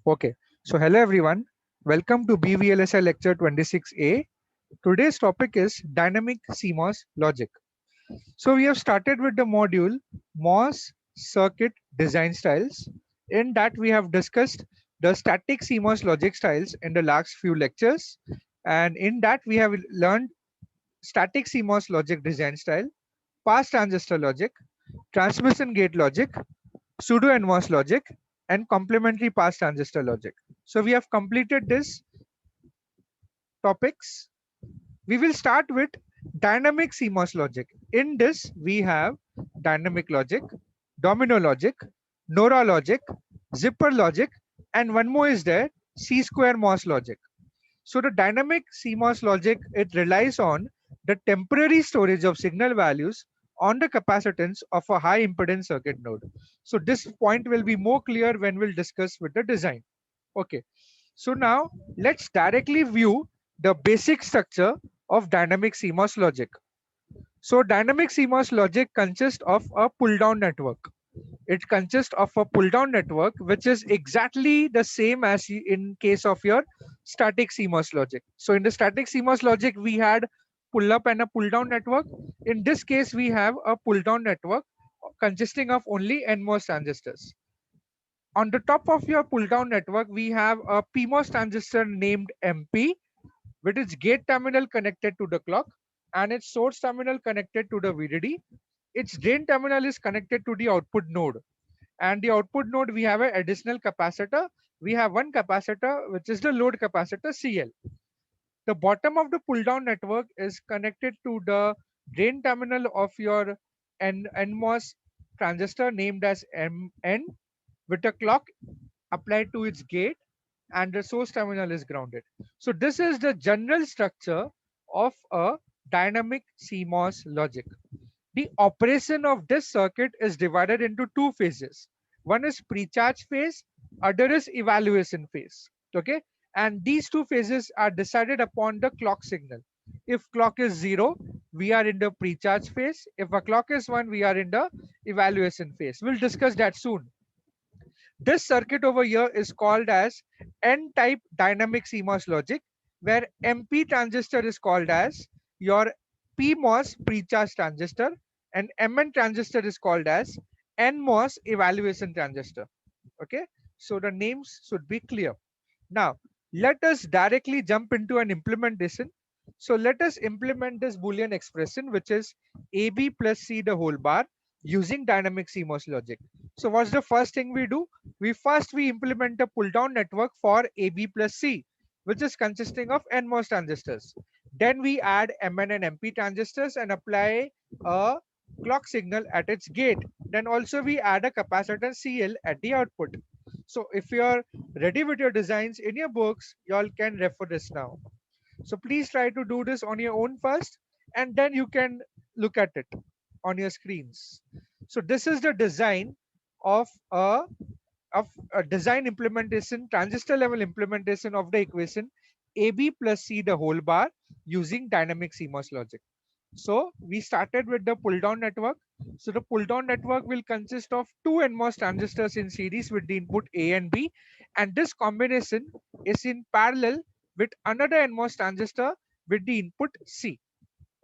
Okay, so hello everyone. Welcome to BVLSI lecture 26A. Today's topic is dynamic CMOS logic. So we have started with the module MOS circuit design styles. In that we have discussed the static CMOS logic styles in the last few lectures. And in that we have learned static CMOS logic design style, pass transistor logic, transmission gate logic, pseudo NMOS logic, and complementary pass transistor logic. So we have completed this topics. We will start with dynamic CMOS logic. In this, we have dynamic logic, domino logic, Nora logic, zipper logic, and one more is there, C square MOS logic. So the dynamic CMOS logic, it relies on the temporary storage of signal values on the capacitance of a high impedance circuit node. So this point will be more clear when we'll discuss with the design. Okay. So now let's directly view the basic structure of dynamic CMOS logic. So dynamic CMOS logic consists of a pull down network. It consists of a pull down network which is exactly the same as in case of your static CMOS logic. So in the static CMOS logic we had pull up and a pull down network. In this case we have a pull down network consisting of only NMOS transistors. On the top of your pull down network we have a PMOS transistor named MP with its gate terminal connected to the clock and its source terminal connected to the VDD. Its drain terminal is connected to the output node, and the output node we have an additional capacitor. We have one capacitor which is the load capacitor CL. The bottom of the pull down network is connected to the drain terminal of your NMOS transistor named as MN with a clock applied to its gate, and the source terminal is grounded. So this is the general structure of a dynamic CMOS logic. The operation of this circuit is divided into two phases. One is pre-charge phase, other is evaluation phase. Okay, and these two phases are decided upon the clock signal. If clock is 0, we are in the pre-charge phase. If a clock is 1, we are in the evaluation phase. We'll discuss that soon. This circuit over here is called as N-type dynamic CMOS logic, where MP transistor is called as your PMOS pre-charge transistor, and MN transistor is called as NMOS evaluation transistor. Okay, so the names should be clear. Now, let us directly jump into an implementation. So let us implement this Boolean expression, which is AB plus C the whole bar using dynamic CMOS logic. So what's the first thing we do? We implement a pull down network for AB plus C, which is consisting of NMOS transistors. Then we add MN and MP transistors and apply a clock signal at its gate. Then also we add a capacitor CL at the output. So if you're ready with your designs in your books, y'all can refer this now. So please try to do this on your own first, and then you can look at it on your screens. So this is the design of a design implementation, transistor level implementation of the equation AB plus C the whole bar using dynamic CMOS logic. So we started with the pull down network. So the pull down network will consist of two NMOS transistors in series with the input A and B, and this combination is in parallel with another NMOS transistor with the input C.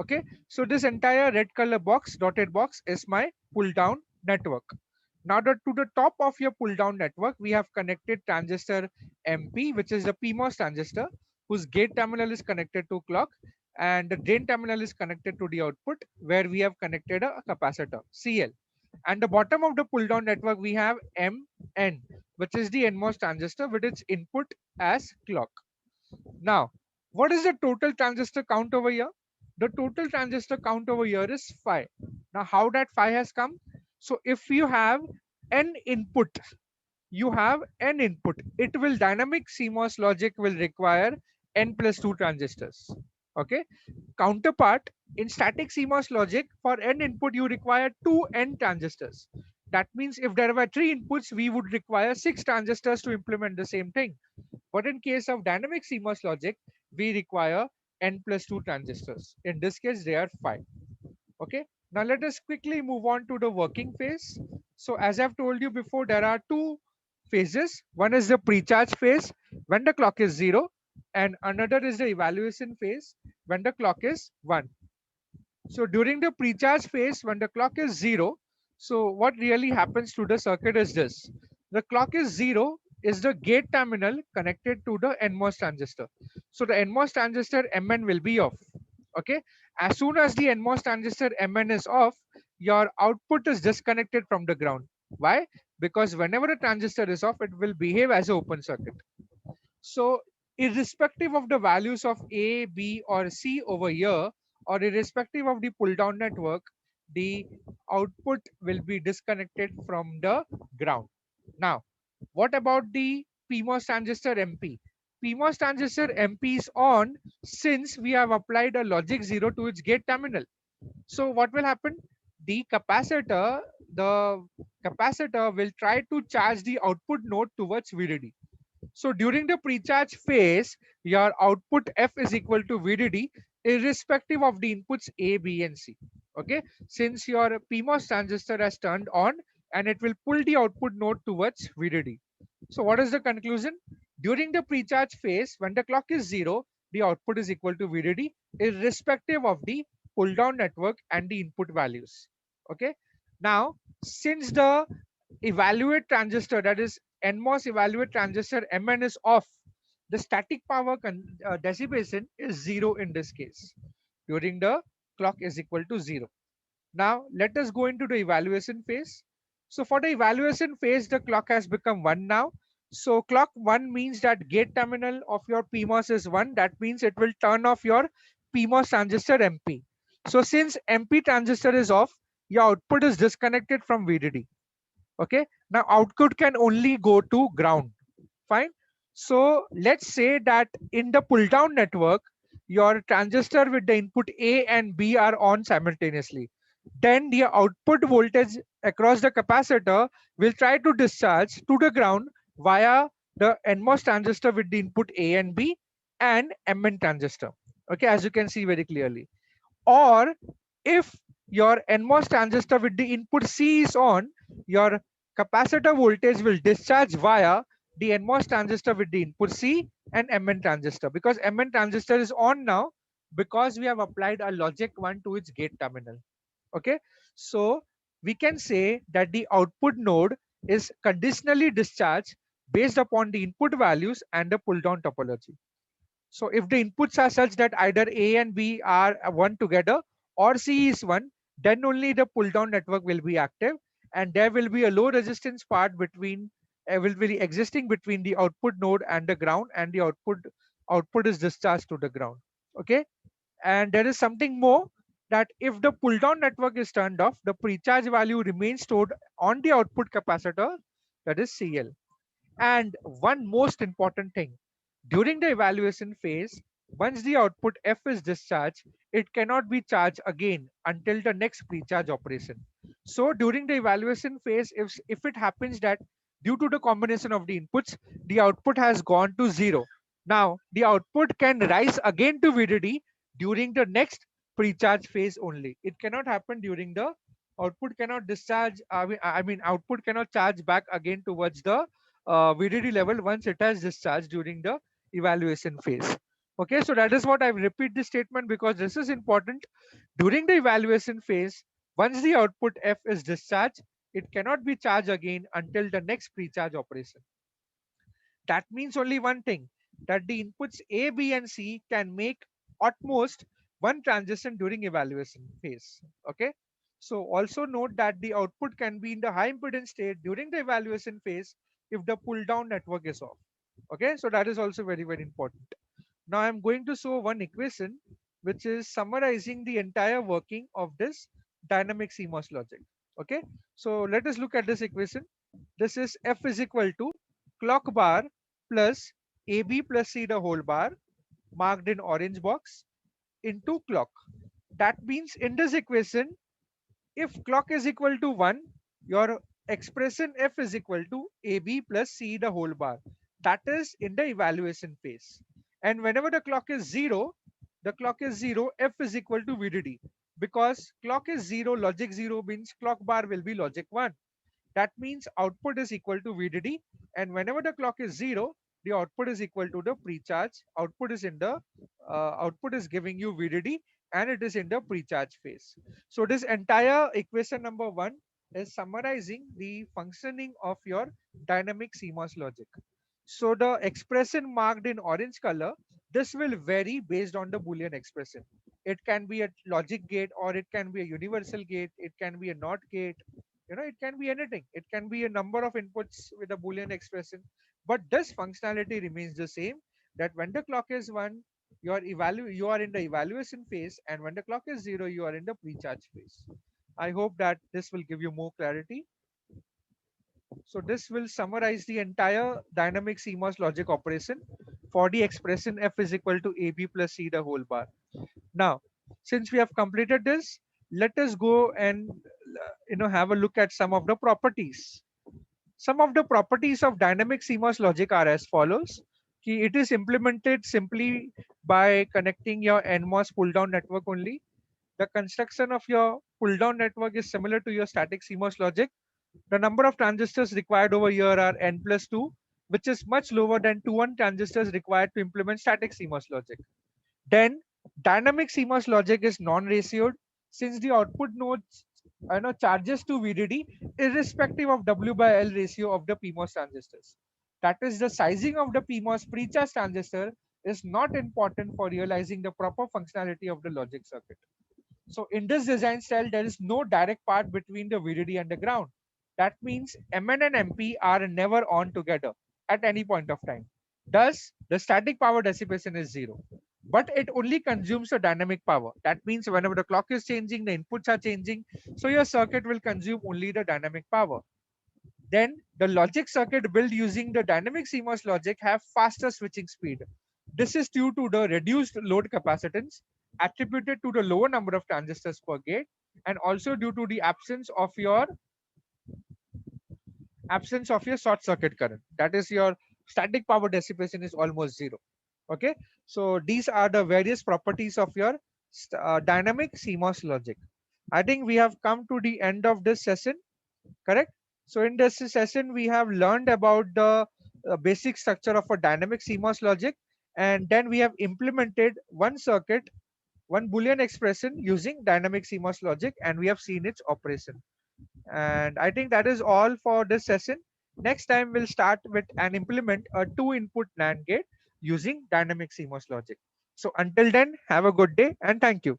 Okay, so this entire red color box, dotted box, is my pull down network. Now to the top of your pull down network, we have connected transistor MP, which is the PMOS transistor, whose gate terminal is connected to clock, and the drain terminal is connected to the output, where we have connected a capacitor CL. And the bottom of the pull down network, we have MN, which is the NMOS transistor with its input as clock. Now, what is the total transistor count over here? The total transistor count over here is 5. Now, how that 5 has come? So, if you have n input, it will dynamic CMOS logic will require n plus 2 transistors. Okay. Counterpart, in static CMOS logic, for n input, you require 2n transistors. That means if there were 3 inputs, we would require 6 transistors to implement the same thing. But in case of dynamic CMOS logic, we require n plus 2 transistors. In this case, they are 5. Okay. Now let us quickly move on to the working phase. So as I've told you before, there are two phases. One is the pre-charge phase when the clock is 0, and another is the evaluation phase when the clock is 1. So during the pre-charge phase, when the clock is 0, so what really happens to the circuit is this. The clock is 0 is the gate terminal connected to the NMOS transistor. So the NMOS transistor Mn will be off. Okay. As soon as the NMOS transistor Mn is off, your output is disconnected from the ground. Why? Because whenever a transistor is off, it will behave as an open circuit. So irrespective of the values of A, B, or C over here, or irrespective of the pull down network, the output will be disconnected from the ground. Now, what about the PMOS transistor MP? PMOS transistor MP is on since we have applied a logic 0 to its gate terminal. So what will happen? The capacitor will try to charge the output node towards VDD. So during the pre-charge phase, your output F is equal to VDD irrespective of the inputs A, B, and C. Okay, since your PMOS transistor has turned on and it will pull the output node towards VDD. So what is the conclusion? During the pre-charge phase, when the clock is 0, the output is equal to VDD irrespective of the pull down network and the input values. Okay. Now, since the evaluate transistor, that is NMOS evaluate transistor Mn is off, the static power dissipation is 0 in this case during the clock is equal to 0. Now let us go into the evaluation phase. So for the evaluation phase, the clock has become 1 now. So clock 1 means that gate terminal of your PMOS is 1. That means it will turn off your PMOS transistor MP. So since MP transistor is off, your output is disconnected from VDD. Okay, now output can only go to ground. Fine. So let's say that in the pull down network, your transistor with the input A and B are on simultaneously. Then the output voltage across the capacitor will try to discharge to the ground via the NMOS transistor with the input A and B and Mn transistor. Okay, as you can see very clearly. Or if your NMOS transistor with the input C is on, your capacitor voltage will discharge via the NMOS transistor with the input C and Mn transistor, because Mn transistor is on now because we have applied a logic 1 to its gate terminal. Okay, so we can say that the output node is conditionally discharged based upon the input values and the pull down topology. So if the inputs are such that either A and B are 1 together or C is 1, then only the pull down network will be active, and there will be a low resistance part between will be existing between the output node and the ground, and the output is discharged to the ground. Okay, and there is something more, that if the pull down network is turned off, the pre-charge value remains stored on the output capacitor, that is CL. And one most important thing, during the evaluation phase, once the output F is discharged, it cannot be charged again until the next pre-charge operation. So during the evaluation phase, if it happens that due to the combination of the inputs, the output has gone to 0. Now the output can rise again to VDD during the next pre-charge phase only. It cannot happen during the output cannot discharge. I mean output cannot charge back again towards the VDD level once it has discharged during the evaluation phase. Okay, so that is what I repeat this statement because this is important. During the evaluation phase, once the output F is discharged, it cannot be charged again until the next pre-charge operation. That means only one thing, that the inputs A, B, and C can make at most one transition during evaluation phase. Okay. So also note that the output can be in the high impedance state during the evaluation phase if the pull down network is off. Okay. So that is also very, very important. Now I'm going to show one equation which is summarizing the entire working of this dynamic CMOS logic. Okay. So let us look at this equation. This is F is equal to clock bar plus AB plus C the whole bar marked in orange box into clock. That means in this equation, if clock is equal to 1, your expression F is equal to AB plus C the whole bar. That is in the evaluation phase. And whenever the clock is 0, F is equal to VDD. Because clock is 0, logic 0 means clock bar will be logic 1. That means output is equal to VDD, and whenever the clock is 0, the output is equal to the pre-charge. Output is giving you VDD, and it is in the pre-charge phase. So this entire equation number 1 is summarizing the functioning of your dynamic CMOS logic. So the expression marked in orange color, this will vary based on the Boolean expression. It can be a logic gate, or it can be a universal gate, it can be a NOT gate, it can be anything. It can be a number of inputs with a Boolean expression. But this functionality remains the same, that when the clock is 1, you are in the evaluation phase, and when the clock is 0, you are in the pre-charge phase. I hope that this will give you more clarity. So this will summarize the entire dynamic CMOS logic operation for the expression f is equal to ab plus c the whole bar. Now, since we have completed this, let us go and have a look at some of the properties. Some of the properties of dynamic CMOS logic are as follows. It is implemented simply by connecting your NMOS pull-down network only. The construction of your pull-down network is similar to your static CMOS logic. The number of transistors required over here are n plus 2, which is much lower than 2n transistors required to implement static CMOS logic. Then dynamic CMOS logic is non-ratioed, since the output nodes charges to VDD irrespective of W by L ratio of the PMOS transistors. That is, the sizing of the PMOS pre-charge transistor is not important for realizing the proper functionality of the logic circuit. So in this design style, there is no direct path between the VDD and the ground. That means Mn and Mp are never on together at any point of time. Thus, the static power dissipation is 0. But it only consumes the dynamic power. That means whenever the clock is changing, the inputs are changing. So your circuit will consume only the dynamic power. Then the logic circuit built using the dynamic CMOS logic have faster switching speed. This is due to the reduced load capacitance attributed to the lower number of transistors per gate, and also due to the absence of your short circuit current. That is, your static power dissipation is almost 0. Okay, so these are the various properties of your dynamic CMOS logic. I think we have come to the end of this session, correct? So in this session, we have learned about the basic structure of a dynamic CMOS logic, and then we have implemented one circuit, one Boolean expression using dynamic CMOS logic, and we have seen its operation. And I think that is all for this session. Next time, we'll start with and implement a 2-input NAND gate using dynamic CMOS logic. So until then, have a good day and thank you.